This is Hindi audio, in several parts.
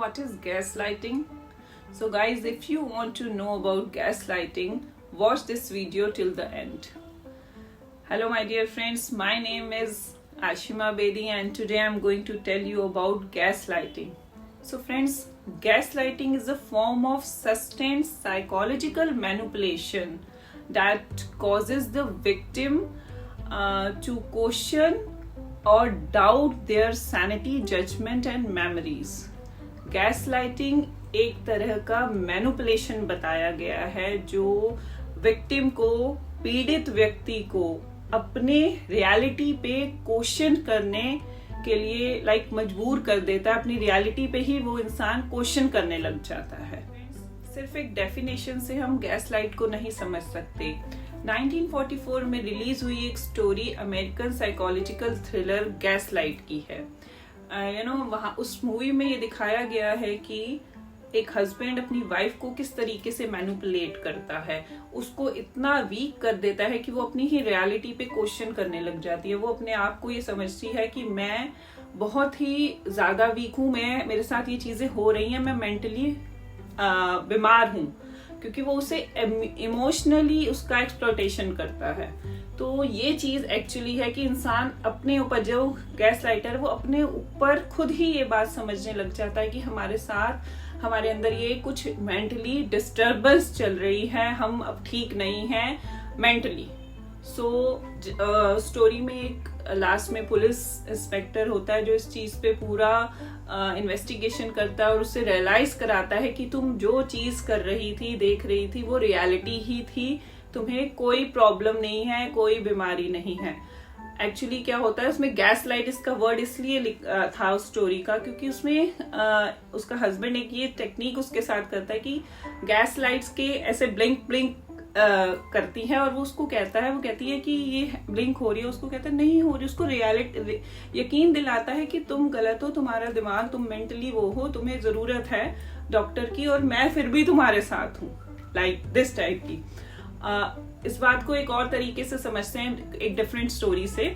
what is gaslighting? So guys, if you want to know about gaslighting, watch this video till the end. Hello my dear friends, my name is Ashima Bedi and today I'm going to tell you about gaslighting. So friends, gaslighting is a form of sustained psychological manipulation that causes the victim to question or doubt their sanity, judgment and memories. Gaslighting एक तरह का मैनिपुलेशन बताया गया है जो विक्टिम को, पीड़ित व्यक्ति को अपने रियलिटी पे क्वेश्चन करने के लिए मजबूर कर देता है। अपनी रियलिटी पे ही वो इंसान क्वेश्चन करने लग जाता है। सिर्फ एक डेफिनेशन से हम गैसलाइट को नहीं समझ सकते। 1944 में रिलीज हुई एक story American psychological thriller gaslight की है। वहाँ उस मूवी में ये दिखाया गया है कि एक हस्बैंड अपनी वाइफ को किस तरीके से मैनिपुलेट करता है, उसको इतना वीक कर देता है कि वो अपनी ही रियलिटी पे क्वेश्चन करने लग जाती है। वो अपने आप को ये समझती है कि मैं बहुत ही ज्यादा वीक हूँ, मेरे साथ ये चीजें हो रही हैं, मैं मेंटली बीमार हूँ, क्योंकि वो उसे इमोशनली उसका एक्सप्लॉयटेशन करता है। तो ये चीज एक्चुअली है कि इंसान अपने ऊपर, जो गैसलाइटर वो अपने ऊपर खुद ही ये बात समझने लग जाता है कि हमारे साथ, हमारे अंदर ये कुछ मेंटली डिस्टर्बेंस चल रही है, हम अब ठीक नहीं हैं मेंटली। स्टोरी में एक लास्ट में पुलिस इंस्पेक्टर होता है जो इस चीज पे पूरा इन्वेस्टिगेशन करता है और उससे रियलाइज कराता है कि तुम जो चीज कर रही थी, देख रही थी, वो रियलिटी ही थी, तुम्हें कोई प्रॉब्लम नहीं है, कोई बीमारी नहीं है। एक्चुअली क्या होता है उसमें, गैसलाइट इसका वर्ड इसलिए था उस स्टोरी का क्योंकि उसमें उसका हस्बैंड एक ये टेक्निक उसके साथ करता है कि गैसलाइट्स के ऐसे ब्लिंक ब्लिंक करती है और वो उसको कहती है कि ये ब्लिंक हो रही है, उसको कहता है नहीं हो रही, उसको रियलिटी यकीन दिलाता है कि तुम गलत हो, तुम्हारा दिमाग, तुम मेंटली वो हो, तुम्हें जरूरत है डॉक्टर की और मैं फिर भी तुम्हारे साथ हूँ, दिस टाइप की। इस बात को एक और तरीके से समझते हैं, एक डिफरेंट स्टोरी से।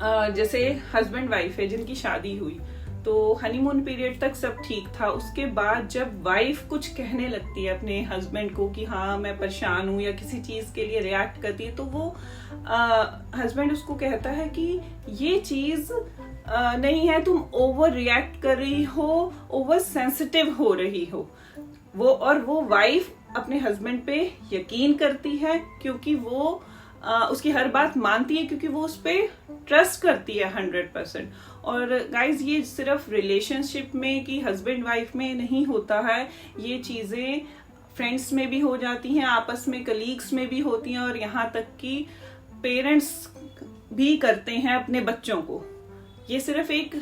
जैसे हस्बैंड वाइफ है जिनकी शादी हुई, तो हनीमून पीरियड तक सब ठीक था। उसके बाद जब वाइफ कुछ कहने लगती है अपने हस्बैंड को कि हाँ मैं परेशान हूँ या किसी चीज के लिए रिएक्ट करती है, तो वो हस्बैंड उसको कहता है कि ये चीज नहीं है, तुम ओवर रिएक्ट कर रही हो, ओवर सेंसिटिव हो रही हो। वो वाइफ अपने हस्बैंड पे यकीन करती है क्योंकि वो उसकी हर बात मानती है, क्योंकि वो उस पर ट्रस्ट करती है 100%। और गाइज ये सिर्फ रिलेशनशिप में कि हस्बैंड वाइफ में नहीं होता है, ये चीजें फ्रेंड्स में भी हो जाती हैं, आपस में कलीग्स में भी होती हैं और यहाँ तक कि पेरेंट्स भी करते हैं अपने बच्चों को। ये सिर्फ एक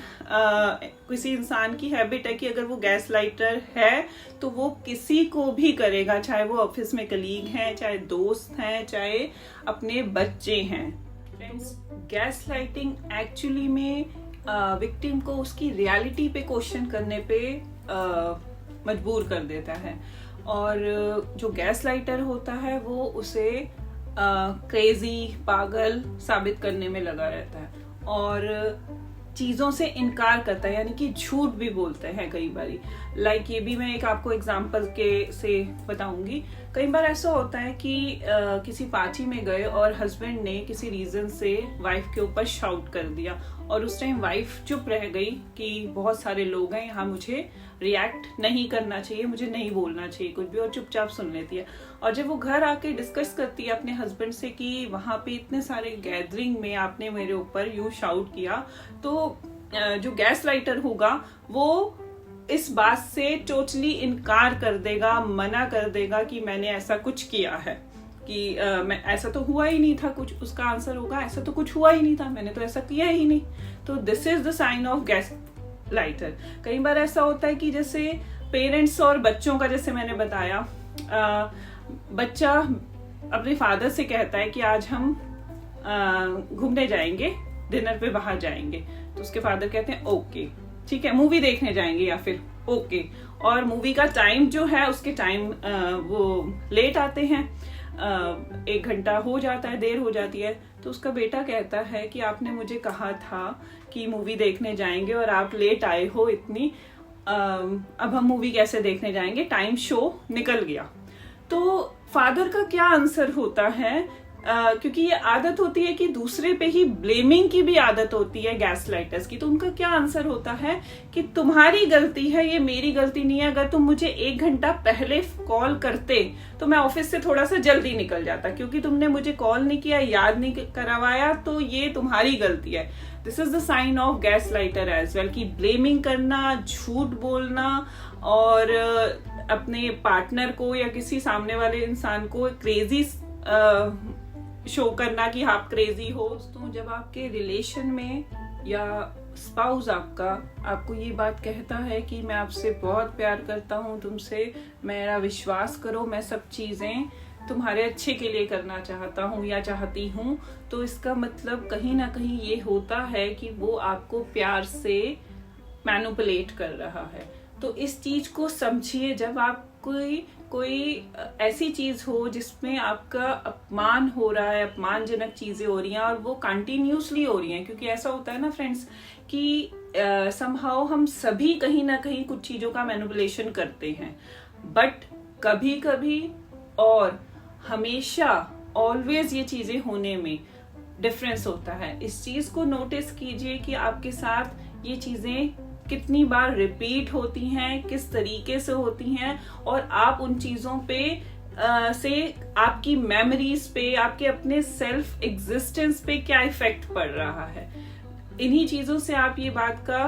किसी इंसान की हैबिट है कि अगर वो गैसलाइटर है तो वो किसी को भी करेगा, चाहे वो ऑफिस में कलीग हैं, चाहे दोस्त हैं, चाहे अपने बच्चे हैं। फ्रेंड्स, गैसलाइटिंग एक्चुअली में विक्टिम को उसकी रियलिटी पे क्वेश्चन करने पे मजबूर कर देता है और जो गैसलाइटर होता है वो उसे क्रेजी, पागल साबित करने में लगा रहता है और चीजों से इनकार करता है, यानी कि झूठ भी बोलते हैं कई बारी। ये भी मैं एक आपको एग्जांपल के से बताऊंगी। कई बार ऐसा होता है कि किसी पार्टी में गए और हस्बैंड ने किसी रीजन से वाइफ के ऊपर शाउट कर दिया और उस टाइम वाइफ चुप रह गई कि बहुत सारे लोग हैं यहाँ, मुझे रिएक्ट नहीं करना चाहिए, मुझे नहीं बोलना चाहिए कुछ भी, और चुपचाप सुन लेती है। और जब वो घर आके डिस्कस करती है अपने हस्बैंड से कि वहां पे इतने सारे गैदरिंग में आपने मेरे ऊपर यूं शाउट किया, तो जो गैसलाइटर होगा वो इस बात से टोटली इनकार कर देगा, मना कर देगा कि मैंने ऐसा कुछ किया है, कि मैं ऐसा तो हुआ ही नहीं था कुछ। उसका आंसर होगा ऐसा तो कुछ हुआ ही नहीं था, मैंने तो ऐसा किया ही नहीं। तो this is the sign of gaslighter. कई बार ऐसा होता है कि जैसे पेरेंट्स और बच्चों का, जैसे मैंने बताया, बच्चा अपने फादर से कहता है कि आज हम घूमने जाएंगे, डिनर पे बाहर जाएंगे, तो उसके फादर कहते हैं ओके ठीक है, मूवी देखने जाएंगे या फिर ओके। और मूवी का टाइम जो है उसके टाइम वो लेट आते हैं, 1 घंटा हो जाता है, देर हो जाती है। तो उसका बेटा कहता है कि आपने मुझे कहा था कि मूवी देखने जाएंगे और आप लेट आए हो इतनी, अब हम मूवी कैसे देखने जाएंगे, टाइम शो निकल गया। तो फादर का क्या आंसर होता है, क्योंकि ये आदत होती है कि दूसरे पे ही ब्लेमिंग की भी आदत होती है गैस लाइटर्स की। तो उनका क्या आंसर होता है कि तुम्हारी गलती है, ये मेरी गलती नहीं है। अगर तुम मुझे 1 घंटा पहले कॉल करते तो मैं ऑफिस से थोड़ा सा जल्दी निकल जाता, क्योंकि तुमने मुझे कॉल नहीं किया, याद नहीं करवाया, तो ये तुम्हारी गलती है। This is the sign of gas lighter as well, कि ब्लेमिंग करना, झूठ बोलना और अपने पार्टनर को या किसी सामने वाले इंसान को क्रेजी शो करना कि आप क्रेजी हो। तो जब आपके रिलेशन में या स्पाउस आपको ये बात कहता है कि मैं आपसे बहुत प्यार करता हूँ, तुमसे मेरा विश्वास करो, मैं सब चीजें तुम्हारे अच्छे के लिए करना चाहता हूँ या चाहती हूँ, तो इसका मतलब कहीं ना कहीं ये होता है कि वो आपको प्यार से मैनिपुलेट कर रहा है। तो इस चीज को समझिए, जब आप कोई ऐसी चीज हो जिसमें आपका अपमान हो रहा है, अपमानजनक चीजें हो रही हैं और वो कंटिन्यूसली हो रही हैं, क्योंकि ऐसा होता है ना फ्रेंड्स कि समहाउ हम सभी कहीं ना कहीं कुछ चीजों का मैनिपुलेशन करते हैं, बट कभी कभी और हमेशा ऑलवेज ये चीजें होने में डिफरेंस होता है। इस चीज को नोटिस कीजिए कि आपके साथ ये चीजें कितनी बार रिपीट होती हैं, किस तरीके से होती हैं, और आप उन चीजों पे से आपकी मेमोरीज पे, आपके अपने सेल्फ एग्जिस्टेंस पे क्या इफेक्ट पड़ रहा है। इन्हीं चीजों से आप ये बात का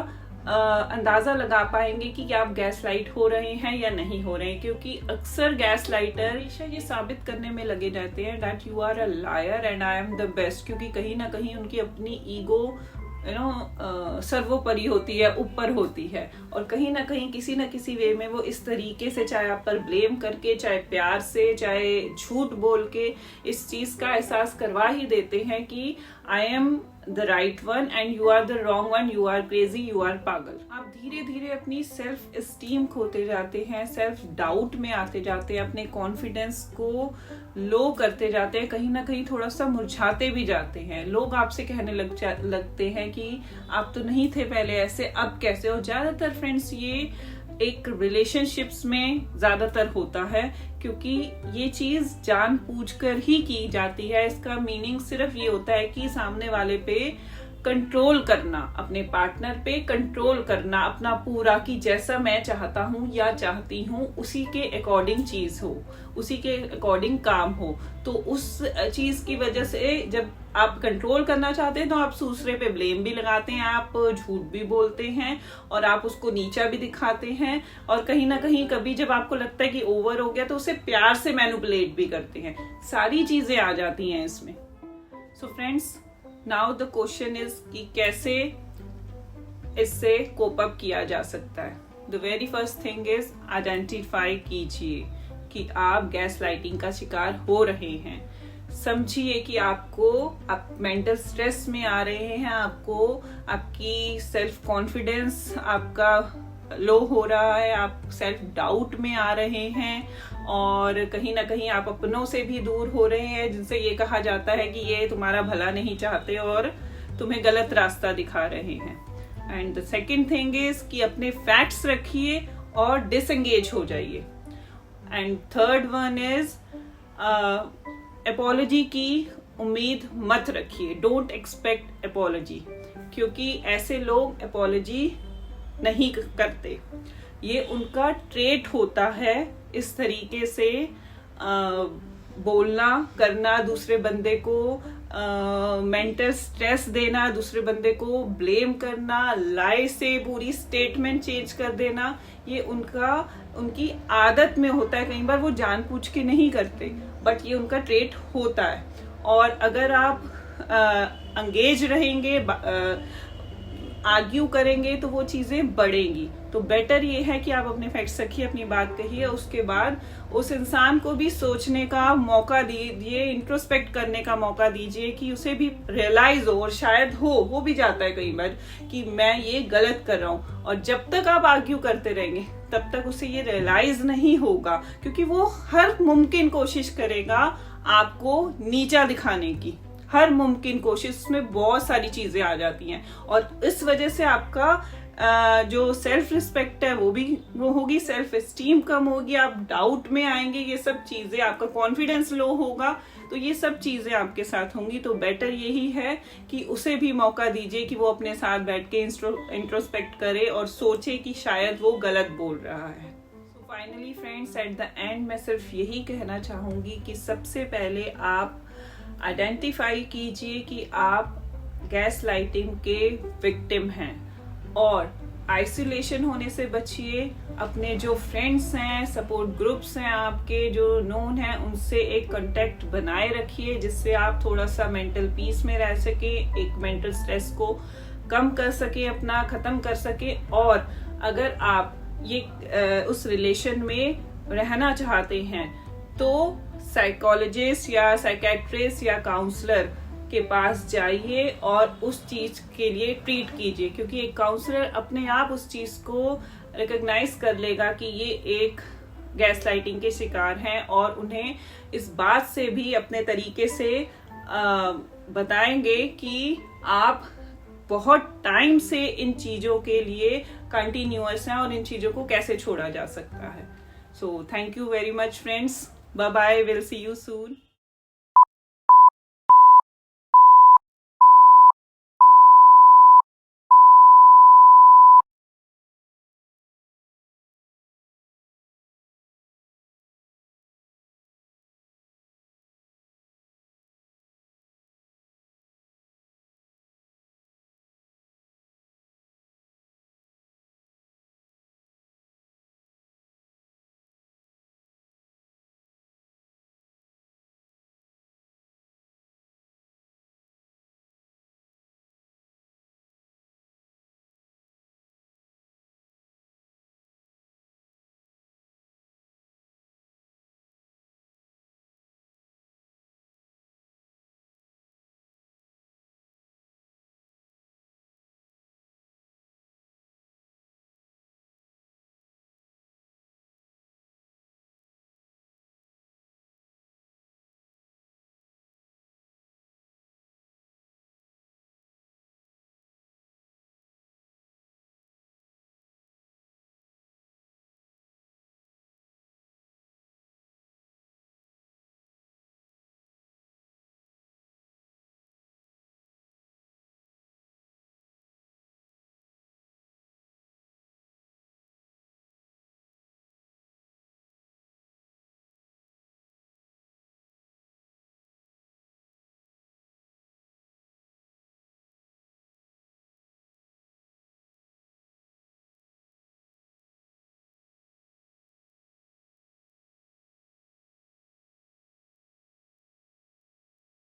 अंदाजा लगा पाएंगे कि क्या आप गैस लाइट हो रहे हैं या नहीं हो रहे हैं, क्योंकि अक्सर गैस लाइटर हमेशा ये साबित करने में लगे रहते हैं that you are a liar and I am the best, क्योंकि कहीं ना कहीं उनकी अपनी ईगो सर्वोपरि होती है, ऊपर होती है, और कहीं ना कहीं किसी न किसी वे में वो इस तरीके से, चाहे आप पर ब्लेम करके, चाहे प्यार से, चाहे झूठ बोल के, इस चीज का एहसास करवा ही देते हैं कि I am the right one and you are the wrong one, you are crazy, you are पागल। आप धीरे धीरे अपनी सेल्फ एस्टीम खोते जाते हैं, सेल्फ डाउट में आते जाते हैं, अपने कॉन्फिडेंस को लो करते जाते हैं, कहीं ना कहीं थोड़ा सा मुरझाते भी जाते हैं। लोग आपसे कहने लगते हैं कि आप तो नहीं थे पहले ऐसे, अब कैसे। और ज्यादातर फ्रेंड्स ये एक रिलेशनशिप्स में ज्यादातर होता है, क्योंकि ये चीज जानबूझकर ही की जाती है। इसका मीनिंग सिर्फ ये होता है कि सामने वाले पे कंट्रोल करना, अपने पार्टनर पे कंट्रोल करना अपना पूरा, कि जैसा मैं चाहता हूँ या चाहती हूँ उसी के अकॉर्डिंग चीज हो, उसी के अकॉर्डिंग काम हो। तो उस चीज की वजह से जब आप कंट्रोल करना चाहते हैं तो आप दूसरे पे ब्लेम भी लगाते हैं, आप झूठ भी बोलते हैं और आप उसको नीचा भी दिखाते हैं, और कहीं ना कहीं कभी जब आपको लगता है कि ओवर हो गया तो उसे प्यार से मैनिपुलेट भी करते हैं। सारी चीजें आ जाती हैं इसमें। So friends, now the question is कि कैसे इससे कोप अप किया जा सकता है। The very first thing is identify कीजिए कि आप गैस लाइटिंग का शिकार हो रहे हैं। समझिए कि आप मेंटल स्ट्रेस में आ रहे हैं, आपको आपकी सेल्फ कॉन्फिडेंस आपका लो हो रहा है, आप सेल्फ डाउट में आ रहे हैं, और कहीं ना कहीं आप अपनों से भी दूर हो रहे हैं, जिनसे ये कहा जाता है कि ये तुम्हारा भला नहीं चाहते और तुम्हें गलत रास्ता दिखा रहे हैं। And the second thing is कि अपने फैक्ट्स रखिए और डिसएंगेज हो जाइए। And third one is apology की उम्मीद मत रखिए, डोंट एक्सपेक्ट अपॉलॉजी, क्योंकि ऐसे लोग अपॉलॉजी नहीं करते। ये उनका ट्रेट होता है, इस तरीके से बोलना करना, दूसरे बंदे को मेंटल स्ट्रेस देना, दूसरे बंदे को ब्लेम करना, लाई से पूरी स्टेटमेंट चेंज कर देना। ये उनकी आदत में होता है। कई बार वो जानबूझ के नहीं करते, बट ये उनका ट्रेट होता है। और अगर आप एंगेज रहेंगे, आर्ग्यू करेंगे, तो वो चीजें बढ़ेंगी। तो बेटर ये है कि आप अपने फैक्ट्स रखिए, अपनी बात कहिए, उसके बाद उस इंसान को भी सोचने का मौका दीजिए, इंट्रोस्पेक्ट करने का मौका दीजिए, कि उसे भी रियलाइज हो, और शायद हो भी जाता है कई बार कि मैं ये गलत कर रहा हूँ। और जब तक आप आर्ग्यू करते रहेंगे तब तक उसे ये रियलाइज नहीं होगा, क्योंकि वो हर मुमकिन कोशिश करेगा आपको नीचा दिखाने की, हर मुमकिन कोशिश में बहुत सारी चीजें आ जाती हैं, और इस वजह से आपका जो सेल्फ रिस्पेक्ट है वो होगी, सेल्फ एस्टीम कम होगी, आप डाउट में आएंगे, ये सब चीजें, आपका कॉन्फिडेंस लो होगा, तो ये सब चीजें आपके साथ होंगी। तो बेटर यही है कि उसे भी मौका दीजिए कि वो अपने साथ बैठ के इंट्रोस्पेक्ट करे और सोचे कि शायद वो गलत बोल रहा है। तो finally friends, at the end मैं सिर्फ यही कहना चाहूंगी कि सबसे पहले आप आइडेंटिफाई कीजिए कि आप गैस लाइटिंग के विक्टिम हैं और आइसोलेशन होने से बचिए। अपने जो फ्रेंड्स हैं, सपोर्ट ग्रुप्स हैं आपके जो नोन हैं, उनसे एक कांटेक्ट बनाए रखिए जिससे आप थोड़ा सा मेंटल पीस में रह सके, एक मेंटल स्ट्रेस को कम कर सके, अपना खत्म कर सके। और अगर आप ये उस रिलेशन में रहना चाहते हैं तो साइकोलॉजिस्ट या साइकेट्रिस्ट या काउंसलर के पास जाइए और उस चीज के लिए ट्रीट कीजिए, क्योंकि एक काउंसलर अपने आप उस चीज को रिकॉग्नाइज कर लेगा कि ये एक गैस लाइटिंग के शिकार हैं और उन्हें इस बात से भी अपने तरीके से बताएंगे कि आप बहुत टाइम से इन चीजों के लिए कंटिन्यूअस हैं और इन चीजों को कैसे छोड़ा जा सकता है। So thank you very much friends, bye bye, will see you soon.